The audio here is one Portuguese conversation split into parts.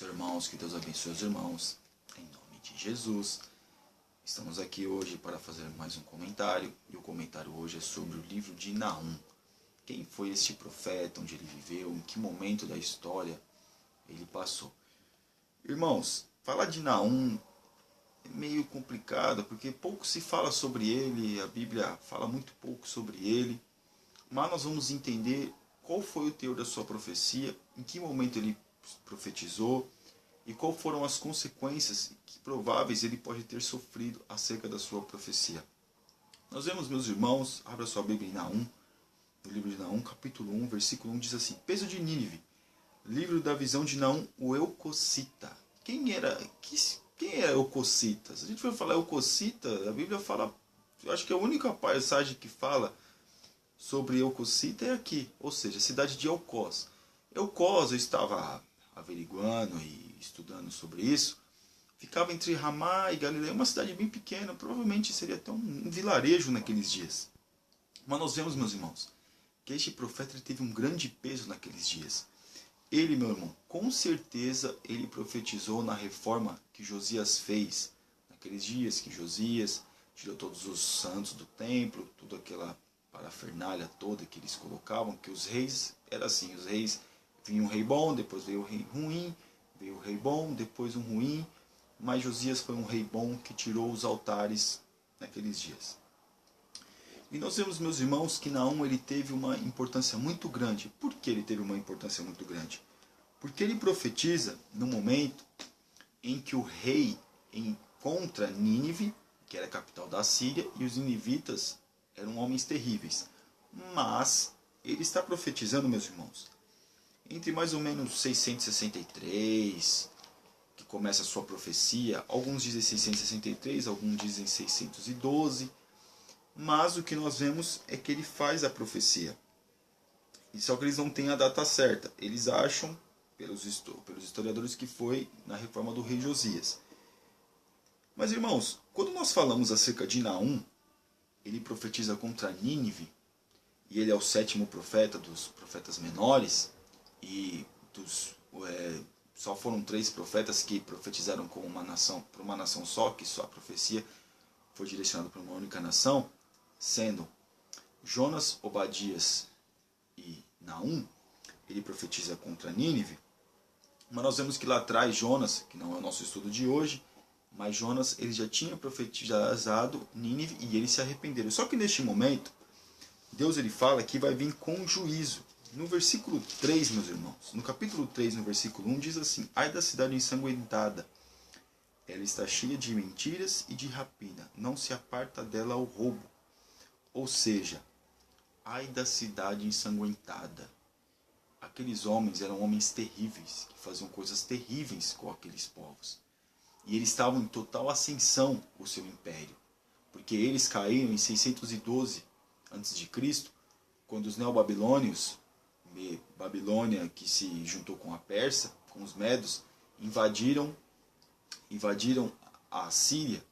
Meus irmãos, que Deus abençoe os irmãos, em nome de Jesus. Estamos aqui hoje para fazer mais um comentário, e o comentário hoje é sobre o livro de Naum. Quem foi este profeta, onde ele viveu, em que momento da história ele passou. Irmãos, falar de Naum é meio complicado, porque pouco se fala sobre ele, a Bíblia fala muito pouco sobre ele, mas nós vamos entender qual foi o teor da sua profecia, em que momento ele profetizou e quais foram as consequências que prováveis ele pode ter sofrido acerca da sua profecia. Nós vemos, meus irmãos, abra sua Bíblia em Naum, no livro de Naum, capítulo 1, versículo 1, diz assim: Peso de Nínive, livro da visão de Naum, o Eucocita. Quem era Eucocita? Se a gente for falar Eucocita, a Bíblia fala, eu acho que a única passagem que fala sobre Eucocita é aqui, ou seja, a cidade de Elcós. Elcós, eu estava averiguando e estudando sobre isso, ficava entre Ramá e Galileia, uma cidade bem pequena, provavelmente seria até um vilarejo naqueles dias. Mas nós vemos, meus irmãos, que este profeta ele teve um grande peso naqueles dias. Ele, meu irmão, com certeza ele profetizou na reforma que Josias fez, naqueles dias que Josias tirou todos os santos do templo, toda aquela parafernália toda que eles colocavam, que os reis, era assim, os reis, vinha um rei bom, depois veio o rei ruim, veio o rei bom, depois um ruim, mas Josias foi um rei bom que tirou os altares naqueles dias. E nós vemos, meus irmãos, que Naum ele teve uma importância muito grande. Por que ele teve uma importância muito grande? Porque ele profetiza no momento em que o rei encontra Nínive, que era a capital da Síria, e os ninivitas eram homens terríveis. Mas ele está profetizando, meus irmãos, entre mais ou menos 663, que começa a sua profecia. Alguns dizem 663, alguns dizem 612. Mas o que nós vemos é que ele faz a profecia. E só que eles não têm a data certa. Eles acham, pelos historiadores, que foi na reforma do rei Josias. Mas, irmãos, quando nós falamos acerca de Naum, ele profetiza contra Nínive, e ele é o sétimo profeta dos profetas menores, e só foram 3 profetas que profetizaram como uma nação, para uma nação só, que sua profecia foi direcionada para uma única nação, sendo Jonas, Obadias e Naum. Ele profetiza contra Nínive, mas nós vemos que lá atrás Jonas, que não é o nosso estudo de hoje, mas Jonas ele já tinha profetizado Nínive e eles se arrependeram. Só que neste momento, Deus ele fala que vai vir com juízo. No versículo 3, meus irmãos, no capítulo 3, no versículo 1, diz assim: Ai da cidade ensanguentada, ela está cheia de mentiras e de rapina, não se aparta dela o roubo. Ou seja, ai da cidade ensanguentada. Aqueles homens eram homens terríveis, que faziam coisas terríveis com aqueles povos. E eles estavam em total ascensão, o seu império. Porque eles caíram em 612 a.C., quando os neobabilônios, Babilônia que se juntou com a Pérsia, com os medos, invadiram a Síria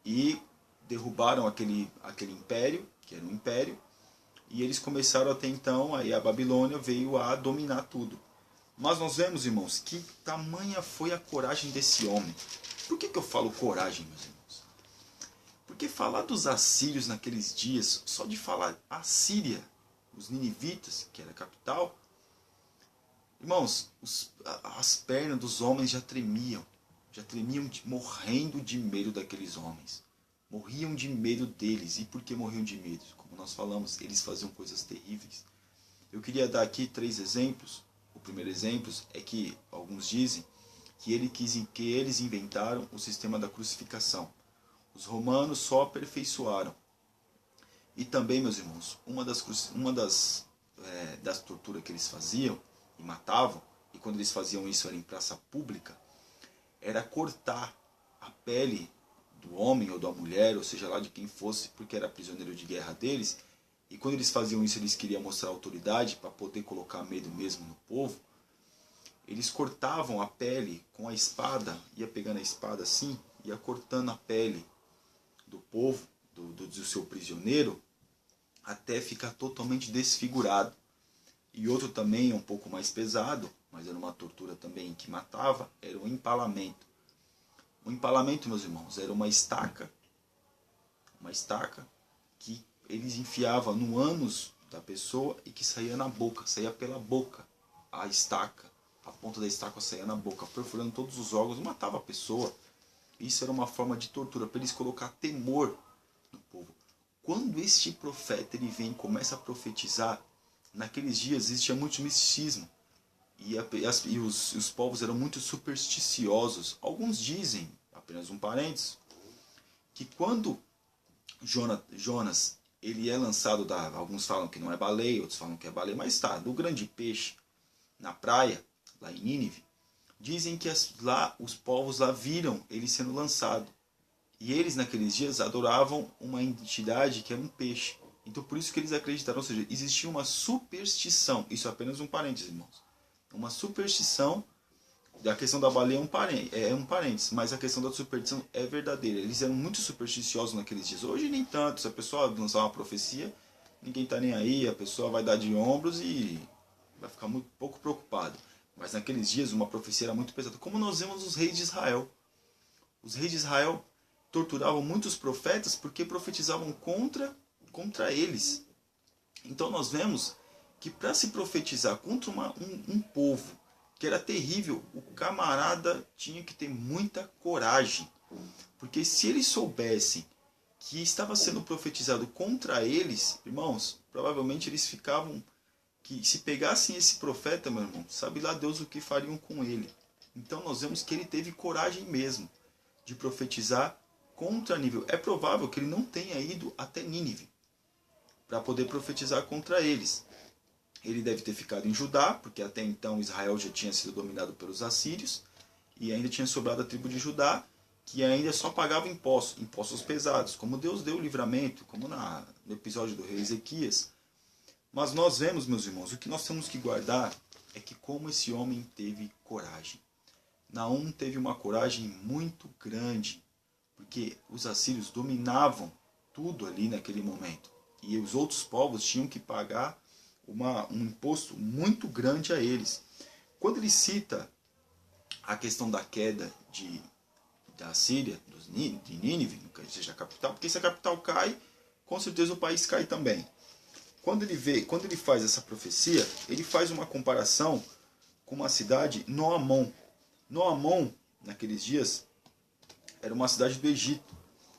e derrubaram aquele império, que era um império, e eles começaram até então, aí a Babilônia veio a dominar tudo. Mas nós vemos, irmãos, que tamanha foi a coragem desse homem. Por que eu falo coragem, meus irmãos? Porque falar dos assírios naqueles dias, só de falar Assíria, os ninivitas, que era a capital, irmãos, as pernas dos homens já tremiam morrendo de medo daqueles homens. Morriam de medo deles. E por que morriam de medo? Como nós falamos, eles faziam coisas terríveis. Eu queria dar aqui 3 exemplos. O primeiro exemplo é que alguns dizem que eles inventaram o sistema da crucificação. Os romanos só aperfeiçoaram. E também, meus irmãos, uma das torturas que eles faziam e matavam, e quando eles faziam isso era em praça pública, era cortar a pele do homem ou da mulher, ou seja lá de quem fosse, porque era prisioneiro de guerra deles. E quando eles faziam isso, eles queriam mostrar autoridade para poder colocar medo mesmo no povo. Eles cortavam a pele com a espada, ia pegando a espada assim, ia cortando a pele do povo, do seu prisioneiro, até ficar totalmente desfigurado. E outro também um pouco mais pesado, mas era uma tortura também que matava, era o empalamento. O empalamento, meus irmãos, era uma estaca que eles enfiavam no ânus da pessoa e que saía na boca, saía pela boca. A estaca, a ponta da estaca saía na boca, perfurando todos os órgãos, matava a pessoa. Isso era uma forma de tortura, para eles colocar temor no povo. Quando este profeta ele vem e começa a profetizar, naqueles dias existia muito misticismo. E os povos eram muito supersticiosos. Alguns dizem, apenas um parênteses, que quando Jonas ele é lançado alguns falam que não é baleia, outros falam que é baleia, mas tá, do grande peixe na praia, lá em Nínive, dizem que lá os povos lá viram ele sendo lançado. E eles naqueles dias adoravam uma entidade que era um peixe. Então por isso que eles acreditaram, ou seja, existia uma superstição, isso é apenas um parênteses, irmãos. Uma superstição, a questão da baleia é um parênteses, mas a questão da superstição é verdadeira. Eles eram muito supersticiosos naqueles dias. Hoje nem tanto, se a pessoa lançar uma profecia, ninguém está nem aí, a pessoa vai dar de ombros e vai ficar muito pouco preocupado. Mas naqueles dias uma profecia era muito pesada. Como nós vemos os reis de Israel. Os reis de Israel torturavam muitos profetas porque profetizavam contra eles. Então nós vemos que para se profetizar contra um povo que era terrível, o camarada tinha que ter muita coragem. Porque se eles soubessem que estava sendo profetizado contra eles, irmãos, provavelmente eles ficavam... que se pegassem esse profeta, meu irmão, sabe lá Deus o que fariam com ele. Então nós vemos que ele teve coragem mesmo de profetizar contra Nínive. É provável que ele não tenha ido até Nínive para poder profetizar contra eles. Ele deve ter ficado em Judá, porque até então Israel já tinha sido dominado pelos assírios, e ainda tinha sobrado a tribo de Judá, que ainda só pagava impostos pesados, como Deus deu o livramento, como no episódio do rei Ezequias. Mas nós vemos, meus irmãos, o que nós temos que guardar é que como esse homem teve coragem. Naum teve uma coragem muito grande, porque os assírios dominavam tudo ali naquele momento. E os outros povos tinham que pagar um imposto muito grande a eles. Quando ele cita a questão da queda da Síria, de Nínive, que seja a capital, porque se a capital cai, com certeza o país cai também. Quando ele faz essa profecia, ele faz uma comparação com uma cidade, Noamon. Noamon, naqueles dias, era uma cidade do Egito,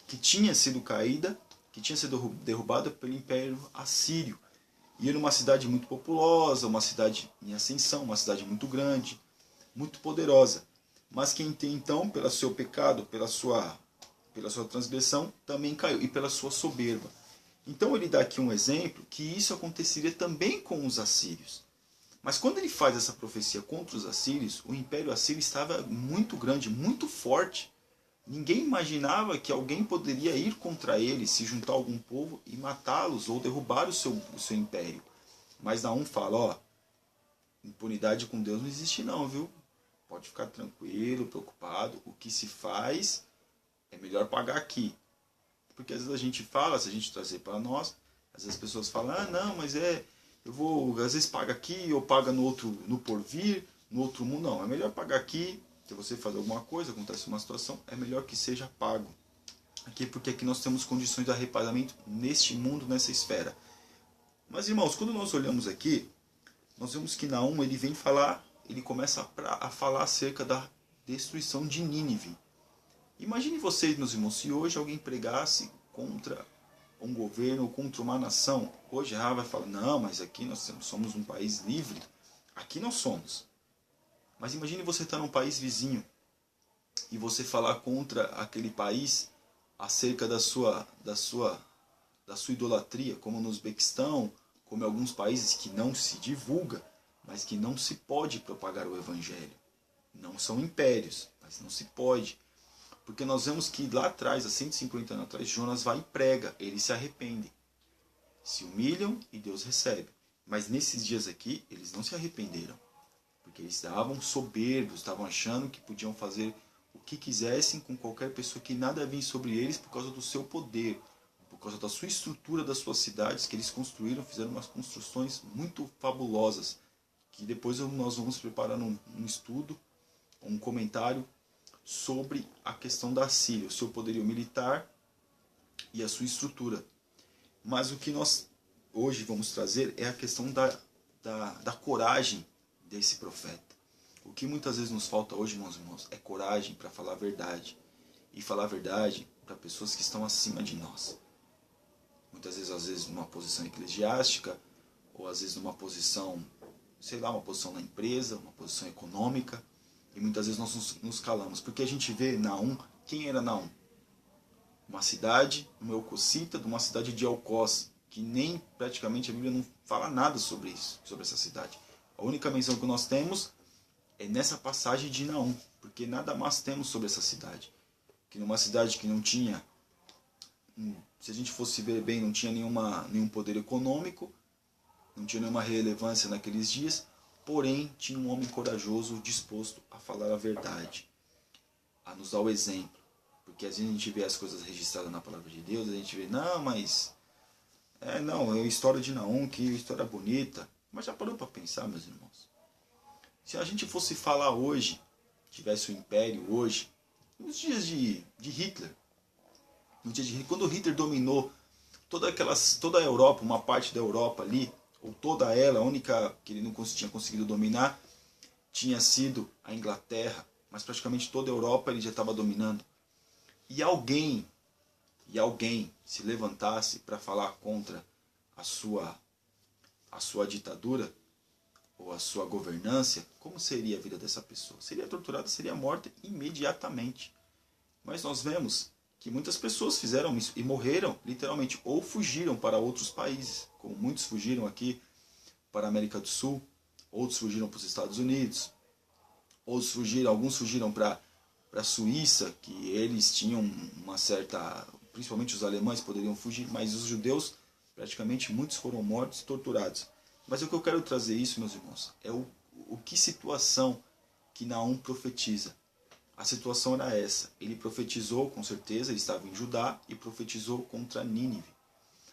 que tinha sido caída, que tinha sido derrubada pelo Império Assírio. E era uma cidade muito populosa, uma cidade em ascensão, uma cidade muito grande, muito poderosa. Mas que então, pelo seu pecado, pela sua transgressão, também caiu, e pela sua soberba. Então ele dá aqui um exemplo que isso aconteceria também com os assírios. Mas quando ele faz essa profecia contra os assírios, o Império Assírio estava muito grande, muito forte. Ninguém imaginava que alguém poderia ir contra eles, se juntar a algum povo e matá-los ou derrubar o seu império. Mas Naum fala, ó, impunidade com Deus não existe não, viu? Pode ficar tranquilo, preocupado. O que se faz é melhor pagar aqui. Porque às vezes a gente fala, se a gente trazer para nós, às vezes as pessoas falam, não, mas eu vou, às vezes paga aqui, ou paga no porvir, no outro mundo. Não, é melhor pagar aqui. Se você fazer alguma coisa, acontece uma situação, é melhor que seja pago. Aqui, porque aqui nós temos condições de arrependimento neste mundo, nessa esfera. Mas, irmãos, quando nós olhamos aqui, nós vemos que Naum, ele vem falar, ele começa a falar acerca da destruição de Nínive. Imagine vocês, meus irmãos, se hoje alguém pregasse contra um governo ou contra uma nação. Hoje vai falar, não, mas aqui nós somos um país livre. Aqui nós somos. Mas imagine você estar num país vizinho e você falar contra aquele país acerca da sua idolatria, como no Uzbequistão, como em alguns países que não se divulga, mas que não se pode propagar o evangelho. Não são impérios, mas não se pode. Porque nós vemos que lá atrás, há 150 anos atrás, Jonas vai e prega, eles se arrependem. Se humilham e Deus recebe. Mas nesses dias aqui, eles não se arrependeram. Porque eles estavam soberbos, estavam achando que podiam fazer o que quisessem com qualquer pessoa, que nada vinha sobre eles por causa do seu poder, por causa da sua estrutura, das suas cidades que eles construíram, fizeram umas construções muito fabulosas, que depois nós vamos preparar um estudo, um comentário sobre a questão da Síria, o seu poderio militar e a sua estrutura. Mas o que nós hoje vamos trazer é a questão da coragem desse profeta. O que muitas vezes nos falta hoje, meus irmãos, é coragem para falar a verdade. E falar a verdade para pessoas que estão acima de nós. Muitas vezes, numa posição eclesiástica, ou às vezes numa posição, sei lá, uma posição na empresa, uma posição econômica. E muitas vezes nós nos calamos. Porque a gente vê Naum, quem era Naum? Uma cidade, uma eucocita, de uma cidade de Elcós, que nem praticamente a Bíblia não fala nada sobre isso, sobre essa cidade. A única menção que nós temos é nessa passagem de Naum, porque nada mais temos sobre essa cidade. Que numa cidade que não tinha, se a gente fosse ver bem, não tinha nenhum poder econômico, não tinha nenhuma relevância naqueles dias, porém tinha um homem corajoso disposto a falar a verdade, a nos dar o exemplo. Porque às vezes a gente vê as coisas registradas na palavra de Deus, a gente vê, não, mas é a história de Naum, que história bonita. Mas já parou para pensar, meus irmãos? Se a gente fosse falar hoje, tivesse o império hoje, nos dias de Hitler, quando Hitler dominou toda a Europa, uma parte da Europa ali, ou toda ela, a única que ele não tinha conseguido dominar, tinha sido a Inglaterra, mas praticamente toda a Europa ele já estava dominando. E alguém se levantasse para falar contra a sua ditadura, ou a sua governância, como seria a vida dessa pessoa? Seria torturada, seria morta imediatamente. Mas nós vemos que muitas pessoas fizeram isso e morreram, literalmente, ou fugiram para outros países, como muitos fugiram aqui para a América do Sul, outros fugiram para os Estados Unidos, alguns fugiram para a Suíça, que eles tinham uma certa, principalmente os alemães poderiam fugir, mas os judeus, praticamente muitos foram mortos e torturados. Mas o que eu quero trazer isso, meus irmãos, é o que situação que Naum profetiza. A situação era essa. Ele profetizou, com certeza, ele estava em Judá e profetizou contra Nínive.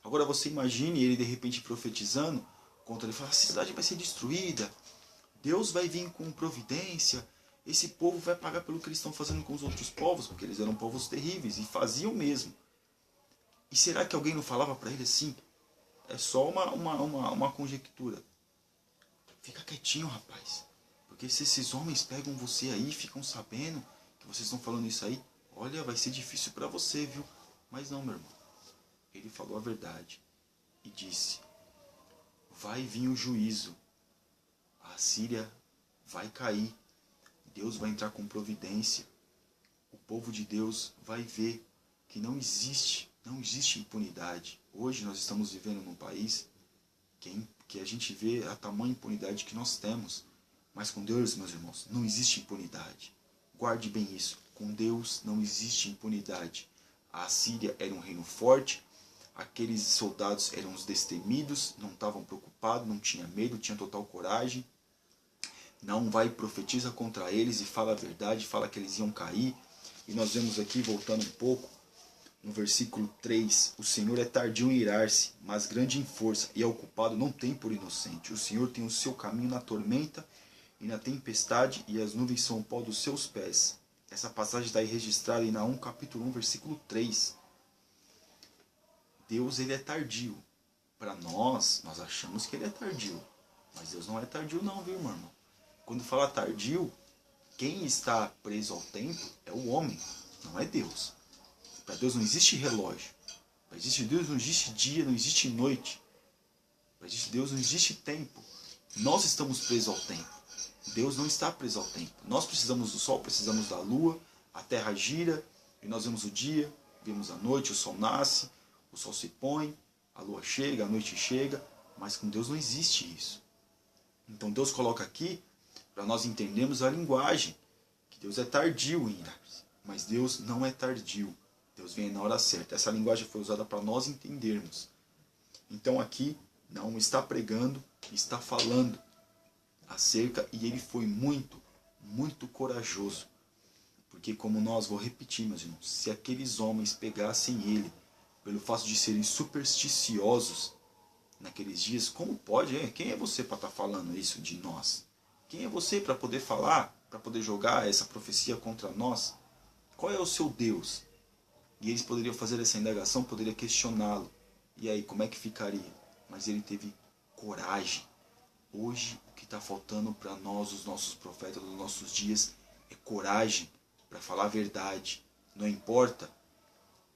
Agora você imagine ele de repente profetizando contra ele, fala, a cidade vai ser destruída, Deus vai vir com providência, esse povo vai pagar pelo que eles estão fazendo com os outros povos, porque eles eram povos terríveis e faziam mesmo. E será que alguém não falava para ele assim? É só uma conjectura. Fica quietinho, rapaz. Porque se esses homens pegam você aí, ficam sabendo que vocês estão falando isso aí, olha, vai ser difícil para você, viu? Mas não, meu irmão. Ele falou a verdade e disse, vai vir o juízo. A Síria vai cair. Deus vai entrar com providência. O povo de Deus vai ver que não existe impunidade. Hoje nós estamos vivendo num país que a gente vê a tamanha impunidade que nós temos. Mas com Deus, meus irmãos, não existe impunidade. Guarde bem isso. Com Deus não existe impunidade. A Síria era um reino forte. Aqueles soldados eram os destemidos, não estavam preocupados, não tinham medo, tinham total coragem. Não vai e profetiza contra eles e fala a verdade, fala que eles iam cair. E nós vemos aqui, voltando um pouco, no versículo 3, o Senhor é tardio em irar-se, mas grande em força, e é ocupado não tem por inocente. O Senhor tem o seu caminho na tormenta e na tempestade, e as nuvens são o pó dos seus pés. Essa passagem está aí registrada em Naum, capítulo 1, versículo 3. Deus, ele é tardio. Para nós achamos que ele é tardio. Mas Deus não é tardio não, viu, meu irmão? Quando fala tardio, quem está preso ao tempo é o homem, não é Deus. Para Deus não existe relógio. Para Deus não existe dia, não existe noite. Para Deus não existe tempo. Nós estamos presos ao tempo. Deus não está preso ao tempo. Nós precisamos do sol, precisamos da lua, a terra gira, e nós vemos o dia, vemos a noite, o sol nasce, o sol se põe, a lua chega, a noite chega, mas com Deus não existe isso. Então Deus coloca aqui para nós entendermos a linguagem, que Deus é tardio em irar-se, mas Deus não é tardio. Deus vem na hora certa. Essa linguagem foi usada para nós entendermos. Então aqui não está pregando, está falando acerca, e ele foi muito, muito corajoso. Porque como nós, vou repetir, meus irmãos, se aqueles homens pegassem ele, pelo fato de serem supersticiosos, naqueles dias, como pode? Quem é você para estar falando isso de nós? Quem é você para poder falar, para poder jogar essa profecia contra nós? Qual é o seu Deus? E eles poderiam fazer essa indagação, poderiam questioná-lo. E aí, como é que ficaria? Mas ele teve coragem. Hoje, o que está faltando para nós, os nossos profetas dos nossos dias, é coragem para falar a verdade. Não importa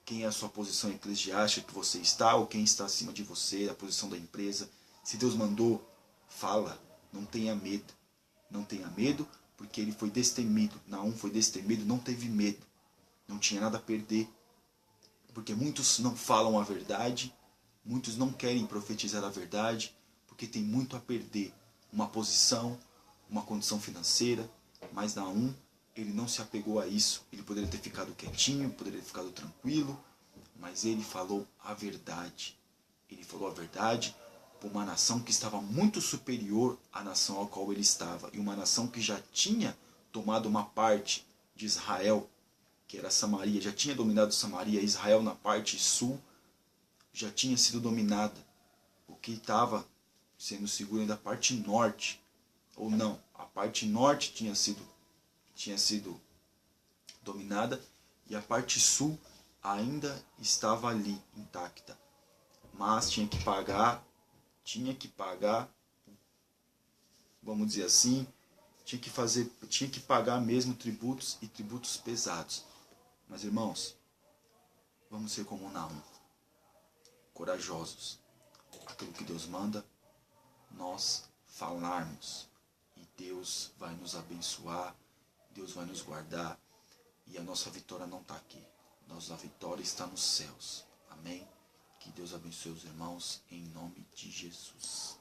quem é a sua posição eclesiástica que você está, ou quem está acima de você, a posição da empresa. Se Deus mandou, fala. Não tenha medo. Não tenha medo, porque ele foi destemido. Naum foi destemido, não teve medo. Não tinha nada a perder. Porque muitos não falam a verdade, muitos não querem profetizar a verdade, porque tem muito a perder. Uma posição, uma condição financeira, mas Naum, ele não se apegou a isso. Ele poderia ter ficado quietinho, poderia ter ficado tranquilo, mas ele falou a verdade. Ele falou a verdade por uma nação que estava muito superior à nação a qual ele estava, e uma nação que já tinha tomado uma parte de Israel, que era Samaria, já tinha dominado Samaria. Israel na parte sul já tinha sido dominada. O que estava sendo seguro ainda a parte norte, ou não, a parte norte tinha sido dominada, e a parte sul ainda estava ali, intacta. Mas tinha que pagar, vamos dizer assim, tinha que pagar mesmo tributos, e tributos pesados. Mas irmãos, vamos ser como Naum, corajosos. Aquilo que Deus manda, nós falarmos. E Deus vai nos abençoar, Deus vai nos guardar. E a nossa vitória não está aqui. Nossa vitória está nos céus. Amém? Que Deus abençoe os irmãos em nome de Jesus.